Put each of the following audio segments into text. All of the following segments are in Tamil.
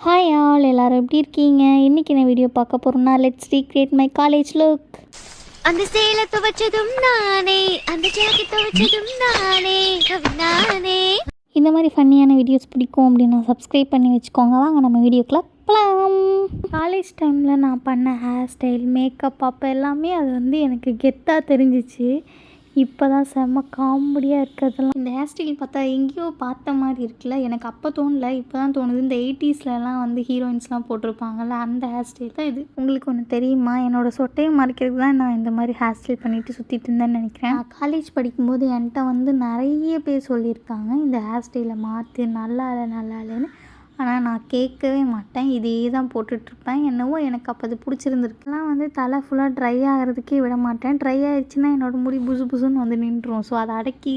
ஹாய் ஆல், எல்லோரும் எப்படி இருக்கீங்க? இன்றைக்கி என்ன வீடியோ பார்க்க போகிறோம்னா, let's recreate my college look. அந்த சேலை துவைச்சதும் நானே, அந்த ஜாக்கெட் துவைச்சதும் நானே, நானே. இந்த மாதிரி ஃபன்னியான வீடியோஸ் பிடிக்கும் அப்படின்னா சப்ஸ்கிரைப் பண்ணி வச்சுக்கோங்க. வாங்க நம்ம வீடியோக்குள்ள போகலாம். காலேஜ் டைமில் நான் பண்ண ஹேர் ஸ்டைல், மேக்கப் அப்போ எல்லாமே அது வந்து எனக்கு கெத்தாக தெரிஞ்சிச்சு. இப்போ தான் செம்ம காமெடியாக இருக்கிறதெல்லாம். இந்த ஹேர் ஸ்டைல் பார்த்தா எங்கேயோ பார்த்த மாதிரி இருக்குல்ல, எனக்கு அப்போ தோணல, இப்போ தான் தோணுது. இந்த 80ஸ்லாம் வந்து ஹீரோயின்ஸ்லாம் போட்டிருப்பாங்கல்ல, அந்த ஹேர் ஸ்டைல் தான் இது. உங்களுக்கு ஒன்று தெரியுமா? என்னோடய சொட்டையை மறைக்கிறதுக்கு தான் நான் இந்த மாதிரி ஹேர் ஸ்டைல் பண்ணிட்டு சுற்றிட்டு இருந்தேன்னு நினைக்கிறேன். நான் காலேஜ் படிக்கும்போது என்கிட்ட வந்து நிறைய பேர் சொல்லியிருக்காங்க, இந்த ஹேர் ஸ்டைலை மாற்று, நல்லா இல்லைன்னு. ஆனால் நான் கேட்கவே மாட்டேன், இதே தான் போட்டுட்ருப்பேன். என்னவோ எனக்கு அப்போ அது பிடிச்சிருந்துருக்குலாம். வந்து தலை ஃபுல்லாக ட்ரை ஆகிறதுக்கே விட மாட்டேன். ட்ரை ஆகிடுச்சுன்னா என்னோடய முடி புசுன்னு வந்து நின்றுடும். ஸோ அதை அடக்கி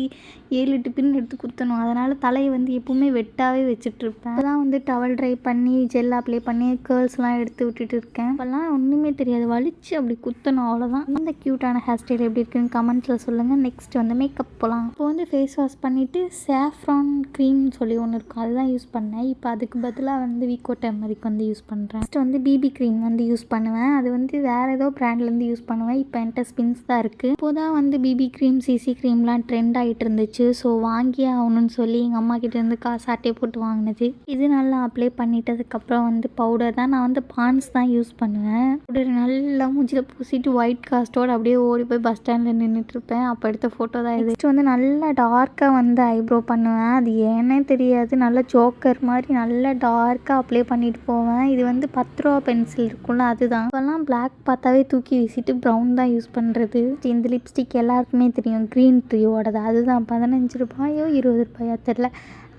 7-8 பின் எடுத்து குத்தணும். அதனால் தலையை வந்து எப்போவுமே வெட்டாகவே வச்சுட்ருப்பேன். இப்போ தான் வந்து டவல் ட்ரை பண்ணி ஜெல் அப்ளை பண்ணி கேர்ள்ஸ்லாம் எடுத்து விட்டுட்டு இருக்கேன். இப்போல்லாம் ஒன்றுமே தெரியாது, வலிச்சு அப்படி குத்தணும், அவ்வளோதான். இந்த க்யூட்டான ஹேர் ஸ்டைல் எப்படி இருக்குன்னு கமெண்ட்டில் சொல்லுங்கள். நெக்ஸ்ட் வந்து மேக்கப் போகலாம். இப்போ வந்து ஃபேஸ் வாஷ் பண்ணிவிட்டு சாஃப்ரான் க்ரீம்னு சொல்லி ஒன்று இருக்கும், அதுதான் யூஸ் பண்ணேன். இப்போ அதுக்கு பதிலாக வந்து வீக்கோ டர்மரிக் வந்து யூஸ் பண்ணுறேன். நெக்ஸ்ட் வந்து பிபி க்ரீம் வந்து யூஸ் பண்ணுவேன். அது வந்து வேறு ஏதோ ப்ராண்ட்லேருந்து யூஸ் பண்ணுவேன். இப்போ என்கிட்ட ஸ்பின்ஸ் தான் இருக்குது. இப்போ தான் வந்து பிபி க்ரீம், சிசி க்ரீம்லாம் ட்ரெண்ட் ஆகிட்டு இருந்துச்சு. ஸோ வாங்கியே ஆகணும்னு சொல்லி எங்கள் அம்மா கிட்டேருந்து காசு ஆட்டே போட்டு வாங்கினது. இது நல்லா அப்ளை பண்ணிட்டதுக்கப்புறம் வந்து பவுடர் தான், நான் வந்து பான்ஸ் தான் யூஸ் பண்ணுவேன். பவுடர் நல்லா மூஞ்சில் பூசிட்டு ஒயிட் காஸ்ட்டோடு அப்படியே ஓடி போய் பஸ் ஸ்டாண்டில் நின்றுட்டுருப்பேன். அப்போ எடுத்த ஃபோட்டோ தான் இது. நெக்ஸ்ட் வந்து நல்லா டார்க்காக வந்து ஐப்ரோ பண்ணுவேன். அது ஏன்னே தெரியாது, நல்லா ஜோக்கர் மாதிரி நல்லா டார்க்காக அப்ளை பண்ணிட்டு போவேன். இது வந்து 10 ரூபா பென்சில் இருக்கும்ல, அதுதான். இப்போல்லாம் பிளாக் பார்த்தாவே தூக்கி வீசிட்டு ப்ரௌன் தான் யூஸ் பண்ணுறது. இந்த லிப்ஸ்டிக் எல்லாருக்குமே தெரியும், க்ரீன் ட்ரீயோடது. அதுதான் 15 ரூபாயோ 20 ரூபாயோ தெரில.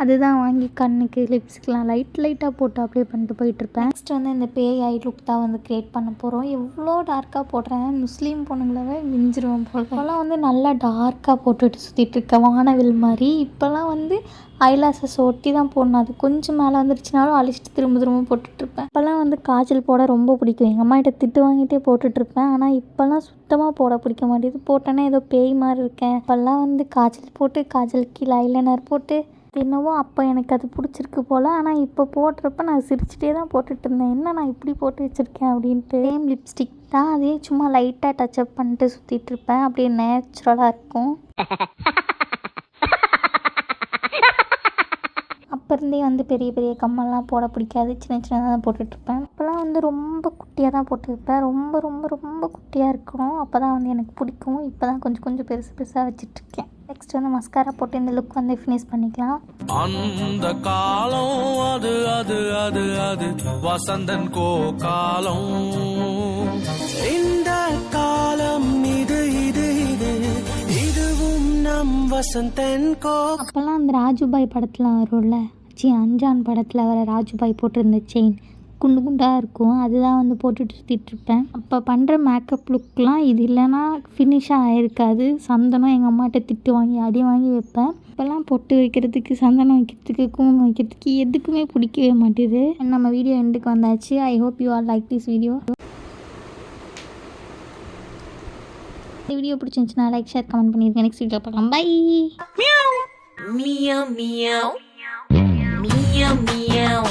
அதுதான் வாங்கி கண்ணுக்கு லிப்ஸ்க்கெலாம் லைட்டாக போட்டு அப்ளை பண்ணிட்டு போயிட்டுருப்பேன். நெக்ஸ்ட் வந்து இந்த பேய் ஐ லுக் தான் வந்து க்ரியேட் பண்ண போகிறோம். எவ்வளோ டார்க்காக போடுறேன், முஸ்லீம் பொண்ணுங்களாவே மிஞ்சிருவோம் போல். இப்போல்லாம் வந்து நல்லா டார்க்காக போட்டுட்டு சுற்றிட்டு இருக்கேன், வானவில் மாதிரி. இப்போல்லாம் வந்து ஐலாஷஸ் ஒட்டி தான் போடணும். அது கொஞ்சம் மேலே வந்துருச்சுனாலும் அழிச்சிட்டு திரும்ப போட்டுட்ருப்பேன். இப்போல்லாம் வந்து காஜல் போட ரொம்ப பிடிக்கும். எங்கள் அம்மா கிட்ட திட்டு வாங்கிட்டே போட்டுட்ருப்பேன். ஆனால் இப்போல்லாம் சுத்தமாக போட பிடிக்க மாட்டேது. போட்டோன்னே ஏதோ பேய் மாதிரி இருக்கேன். இப்போல்லாம் வந்து காஜல் போட்டு, காஜல் கீழே ஐலைனர் போட்டு, என்னவோ அப்போ எனக்கு அது பிடிச்சிருக்கு போல். ஆனால் இப்போ போடுறப்ப நான் சிரிச்சிட்டே தான் போட்டுட்டு இருந்தேன், என்ன நான் இப்படி போட்டு வச்சுருக்கேன் அப்படின்ட்டு. சேம் லிப்ஸ்டிக் தான், அதே சும்மா லைட்டாக டச்சப் பண்ணிட்டு சுற்றிட்டு இருப்பேன். அப்படியே நேச்சுரலாக இருக்கும். அப்போ இருந்தே வந்து பெரிய பெரிய கம்மல்லாம் போட பிடிக்காது, சின்னதாக தான் போட்டுட்ருப்பேன். இப்போலாம் வந்து ரொம்ப குட்டியாக தான் போட்டுருப்பேன். ரொம்ப ரொம்ப ரொம்ப குட்டியாக இருக்கணும், அப்போ தான் வந்து எனக்கு பிடிக்கும். இப்போ தான் கொஞ்சம் பெருசாக வச்சிட்ருக்கேன். நெக்ஸ்ட் வந்து மஸ்காரா போட்டு இந்த லுக் வந்து ஃபினிஷ் பண்ணிக்கலாம். அந்த காலம் அது அது அது அது வசந்தன் கோ காலம், இந்த காலம் இது இது இது இதுவும் நம் வசந்தன் கோ. அப்போல்லாம் அந்த ராஜுபாய் படத்தில் வரும்ல, அஞ்சான் படத்தில் வர ராஜுபாய் போட்டிருந்த செயின் குண்டு குண்டாக இருக்கும், அதுதான் வந்து போட்டுட்டு சுற்றிட்டுருப்பேன். அப்போ பண்ணுற மேக்கப் லுக்லாம் இது இல்லைன்னா ஃபினிஷாக ஆகிருக்காது. சந்தனம் எங்கள் அம்மாட்ட திட்டு வாங்கி அடி வாங்கி வைப்பேன். இப்போல்லாம் பொட்டு வைக்கிறதுக்கு, சந்தனம் வைக்கிறதுக்கு, குங்குமம் வைக்கிறதுக்கு எதுக்குமே பிடிக்கவே மாட்டேது. நம்ம வீடியோ எண்டுக்கு வந்தாச்சு. I hope you all like this video. இந்த வீடியோ பிடிச்சிருந்துச்சுன்னா லைக், ஷேர், கமெண்ட் பண்ணிடுங்க. நெக்ஸ்ட் வீடியோ பார்க்கலாம். Bye. Meow meow meow meow.